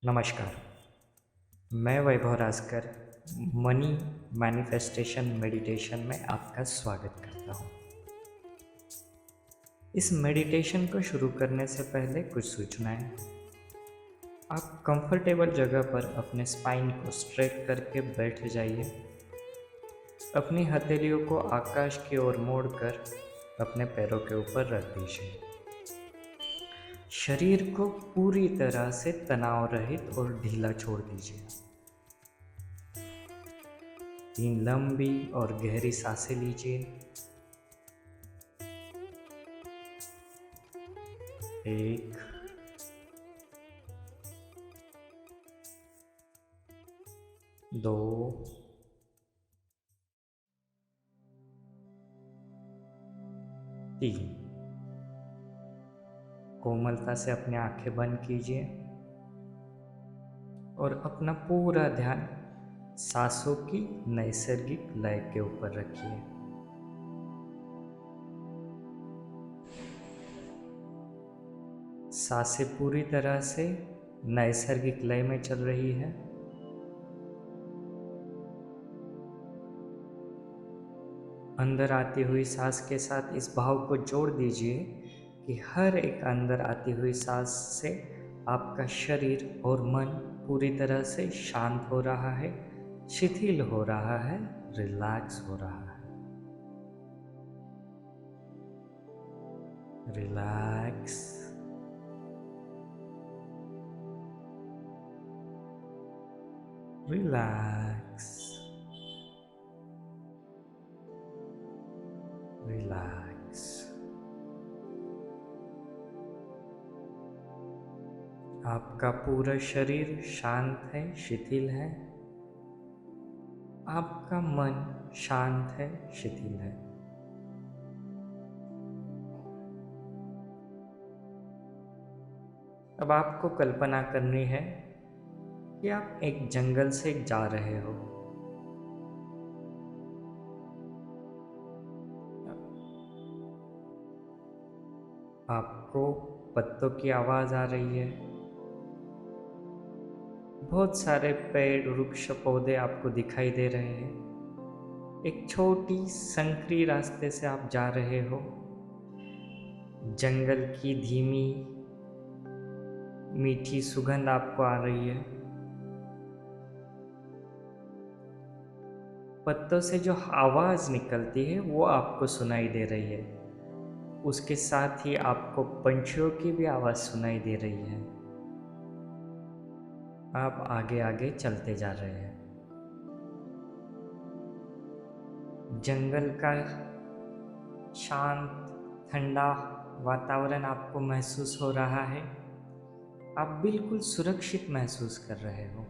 नमस्कार। मैं वैभव राजकर money manifestation meditation में आपका स्वागत करता हूँ। इस मेडिटेशन को शुरू करने से पहले कुछ सूचनाएं। आप कंफर्टेबल जगह पर अपने स्पाइन को स्ट्रेट करके बैठ जाइए। अपनी हथेलियों को आकाश की ओर मोड़कर अपने पैरों के ऊपर रख दीजिए। शरीर को पूरी तरह से तनाव रहित और ढीला छोड़ दीजिए। 3 लंबी और गहरी सांसें लीजिए। 1, 2, 3। कोमलता से अपनी आंखें बंद कीजिए और अपना पूरा ध्यान सांसों की नैसर्गिक लय के ऊपर रखिए। सांसें पूरी तरह से नैसर्गिक लय में चल रही है। अंदर आती हुई सांस के साथ इस भाव को जोड़ दीजिए कि हर एक अंदर आती हुई सांस से आपका शरीर और मन पूरी तरह से शांत हो रहा है, शिथिल हो रहा है, रिलैक्स हो रहा है। Relax, relax, relax. आपका पूरा शरीर शांत है, शिथिल है। आपका मन शांत है, शिथिल है। अब आपको कल्पना करनी है कि आप एक जंगल से जा रहे हो। आपको पत्तों की आवाज आ रही है। बहुत सारे पेड़, वृक्ष, पौधे आपको दिखाई दे रहे हैं। एक छोटी संकरी रास्ते से आप जा रहे हो। जंगल की धीमी मीठी सुगंध आपको आ रही है। पत्तों से जो आवाज निकलती है वो आपको सुनाई दे रही है। उसके साथ ही आपको पंछियों की भी आवाज सुनाई दे रही है। आप आगे आगे चलते जा रहे हैं। जंगल का शांत ठंडा वातावरण आपको महसूस हो रहा है। आप बिल्कुल सुरक्षित महसूस कर रहे हो।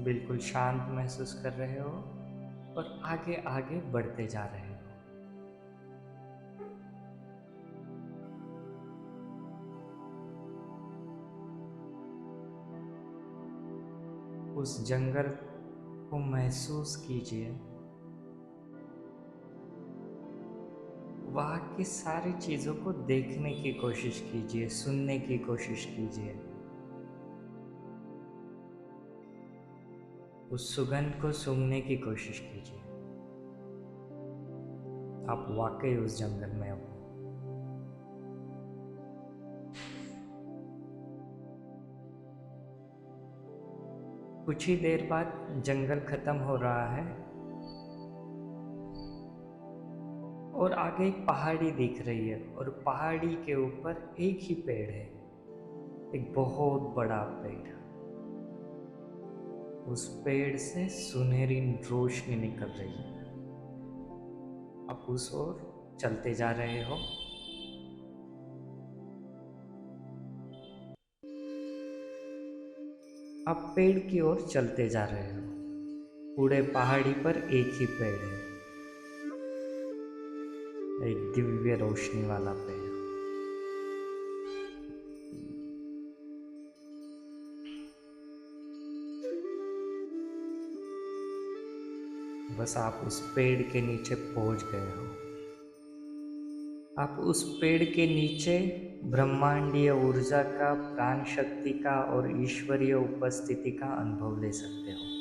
बिल्कुल शांत महसूस कर रहे हो और आगे आगे बढ़ते जा रहे हो। उस जंगल को महसूस कीजिए। वहाँ की सारी चीज़ों को देखने की कोशिश कीजिए, सुनने की कोशिश कीजिए। उस सुगंध को सूंघने की कोशिश कीजिए। आप वाकई उस जंगल में हो। कुछ ही देर बाद जंगल खत्म हो रहा है और आगे एक पहाड़ी दिख रही है और पहाड़ी के ऊपर एक ही पेड़ है, एक बहुत बड़ा पेड़। उस पेड़ से सुनहरी रोशनी निकल रही है। आप उस ओर चलते जा रहे हो। आप पेड़ की ओर चलते जा रहे हो। पूरे पहाड़ी पर एक ही पेड़ है, एक दिव्य रोशनी वाला पेड़। बस आप उस पेड़ के नीचे पहुंच गए हो। आप उस पेड़ के नीचे ब्रह्मांडीय ऊर्जा का, प्राण शक्ति का और ईश्वरीय उपस्थिति का अनुभव ले सकते हो।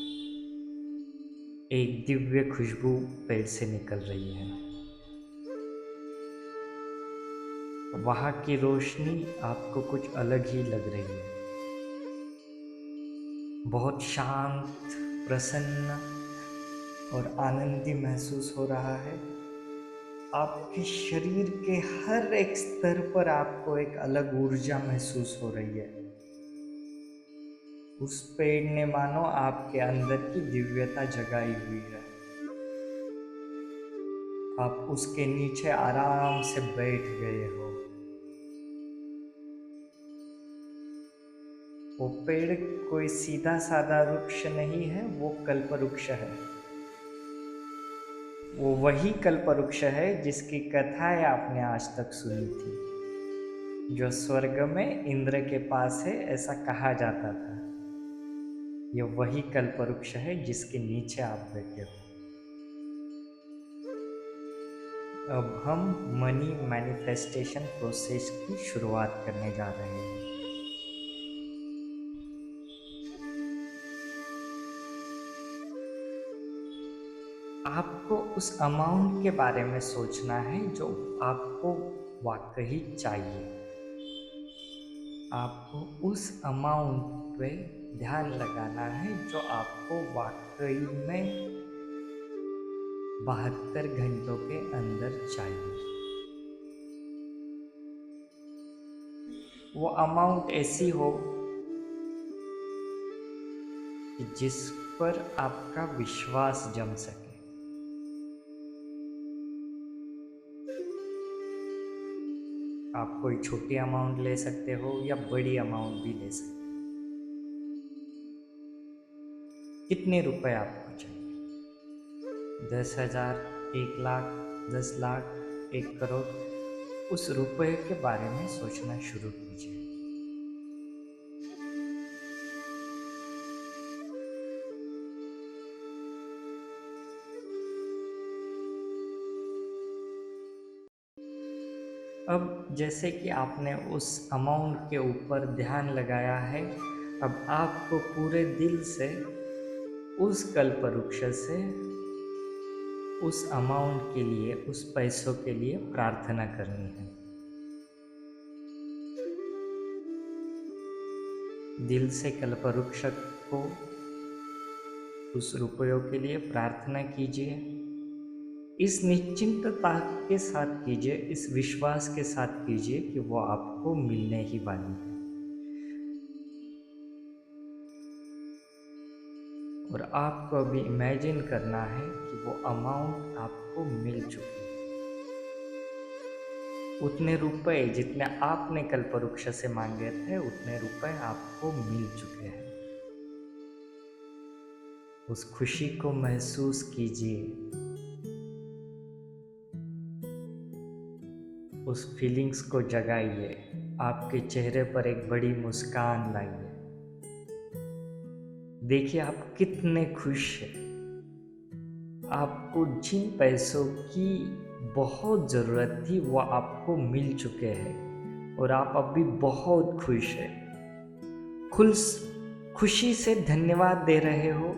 एक दिव्य खुशबू पेड़ से निकल रही है। वहाँ की रोशनी आपको कुछ अलग ही लग रही है। बहुत शांत, प्रसन्न और आनंदी महसूस हो रहा है। आपके शरीर के हर एक स्तर पर आपको एक अलग ऊर्जा महसूस हो रही है। उस पेड़ ने मानो आपके अंदर की दिव्यता जगाई हुई है। आप उसके नीचे आराम से बैठ गए हो। वो पेड़ कोई सीधा साधा वृक्ष नहीं है, वो कल्पवृक्ष है। वो वही कल्पवृक्ष है जिसकी कथाएं आपने आज तक सुनी थी, जो स्वर्ग में इंद्र के पास है, ऐसा कहा जाता था। ये वही कल्पवृक्ष है जिसके नीचे आप बैठे हो। अब हम मनी मैनिफेस्टेशन प्रोसेस की शुरुआत करने जा रहे हैं। आपको उस अमाउंट के बारे में सोचना है जो आपको वाकई चाहिए। आपको उस अमाउंट पे ध्यान लगाना है जो आपको वाकई में 72 घंटों के अंदर चाहिए। वो अमाउंट ऐसी हो कि जिस पर आपका विश्वास जम सके। आप कोई छोटी अमाउंट ले सकते हो या बड़ी अमाउंट भी ले सकते हो। कितने रुपए आपको चाहिए? 10,000, 1,00,000, 10 लाख, 1 करोड़? उस रुपए के बारे में सोचना शुरू कीजिए। अब जैसे कि आपने उस अमाउंट के ऊपर ध्यान लगाया है, अब आपको पूरे दिल से उस कल्पवृक्ष से उस अमाउंट के लिए, उस पैसों के लिए प्रार्थना करनी है। दिल से कल्पवृक्ष को, उस रुपयों के लिए प्रार्थना कीजिए। इस निश्चिंतता के साथ कीजिए, इस विश्वास के साथ कीजिए कि वो आपको मिलने ही वाली है। और आपको अभी इमेजिन करना है कि वो अमाउंट आपको मिल चुकी है। उतने रुपए जितने आपने कल्पवृक्ष से मांगे थे, उतने रुपए आपको मिल चुके हैं। उस खुशी को महसूस कीजिए। उस फीलिंग्स को जगाइए। आपके चेहरे पर एक बड़ी मुस्कान लाइए। देखिए आप कितने खुश हैं। आपको जिन पैसों की बहुत ज़रूरत थी वो आपको मिल चुके हैं और आप अभी बहुत खुश हैं। खुशी से धन्यवाद दे रहे हो।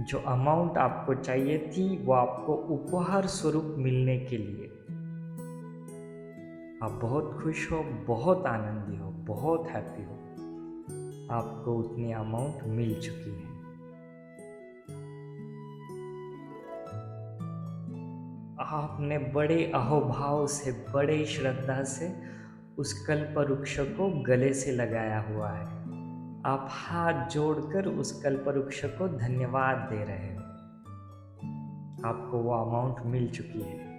जो अमाउंट आपको चाहिए थी वो आपको उपहार स्वरूप मिलने के लिए। आप बहुत खुश हो, बहुत आनंदी हो, बहुत हैप्पी हो। आपको उतनी अमाउंट मिल चुकी है। आपने बड़े अहोभाव से, बड़े श्रद्धा से उस कल्पवृक्ष को गले से लगाया हुआ है। आप हाथ जोड़कर उस कल्पवृक्ष को धन्यवाद दे रहे हो। आपको वो अमाउंट मिल चुकी है।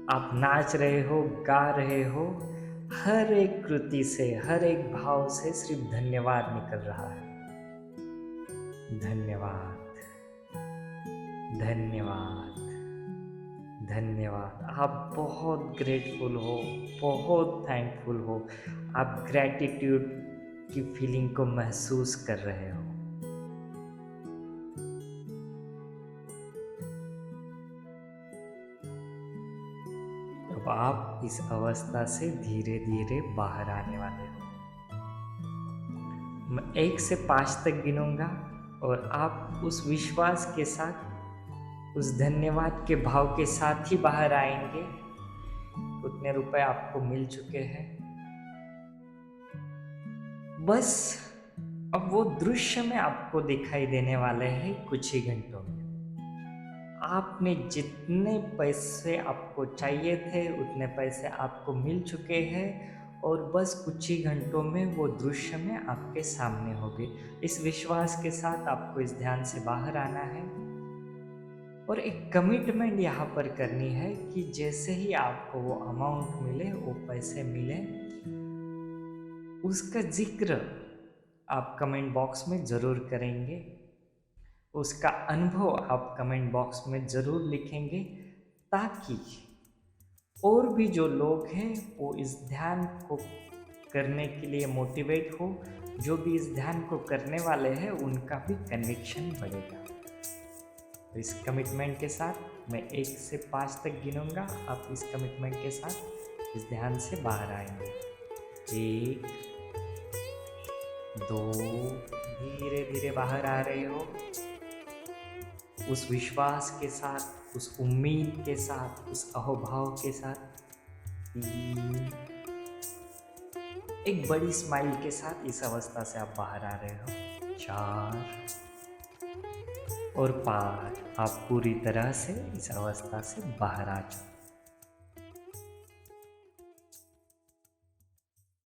आप नाच रहे हो, गा रहे हो। हर एक कृति से, हर एक भाव से सिर्फ धन्यवाद निकल रहा है। धन्यवाद, धन्यवाद, धन्यवाद। आप बहुत ग्रेटफुल हो, बहुत थैंकफुल हो। आप ग्रैटिट्यूड की फीलिंग को महसूस कर रहे हो। अब आप इस अवस्था से धीरे धीरे बाहर आने वाले हो। मैं 1 से 5 तक गिनूंगा और आप उस विश्वास के साथ, उस धन्यवाद के भाव के साथ ही बाहर आएंगे। उतने रुपए आपको मिल चुके हैं। बस अब वो दृश्य में आपको दिखाई देने वाले हैं कुछ ही घंटों में। आपने जितने पैसे आपको चाहिए थे उतने पैसे आपको मिल चुके हैं और बस कुछ ही घंटों में वो दृश्य में आपके सामने होंगे। इस विश्वास के साथ आपको इस ध्यान से बाहर आना है और एक कमिटमेंट यहाँ पर करनी है कि जैसे ही आपको वो अमाउंट मिले, वो पैसे मिले, उसका जिक्र आप कमेंट बॉक्स में ज़रूर करेंगे। उसका अनुभव आप कमेंट बॉक्स में ज़रूर लिखेंगे ताकि और भी जो लोग हैं वो इस ध्यान को करने के लिए मोटिवेट हो। जो भी इस ध्यान को करने वाले हैं उनका भी कन्विक्शन बढ़ेगा। तो इस कमिटमेंट के साथ मैं 1 से 5 तक गिनूंगा। आप इस कमिटमेंट के साथ इस ध्यान से बाहर आएंगे। 1, 2, धीरे धीरे बाहर आ रहे हो उस विश्वास के साथ, उस उम्मीद के साथ, उस अहोभाव के साथ। 3, एक बड़ी स्माइल के साथ इस अवस्था से आप बाहर आ रहे हो। 4 और 5, आप पूरी तरह से इस अवस्था से बाहर आ चुके।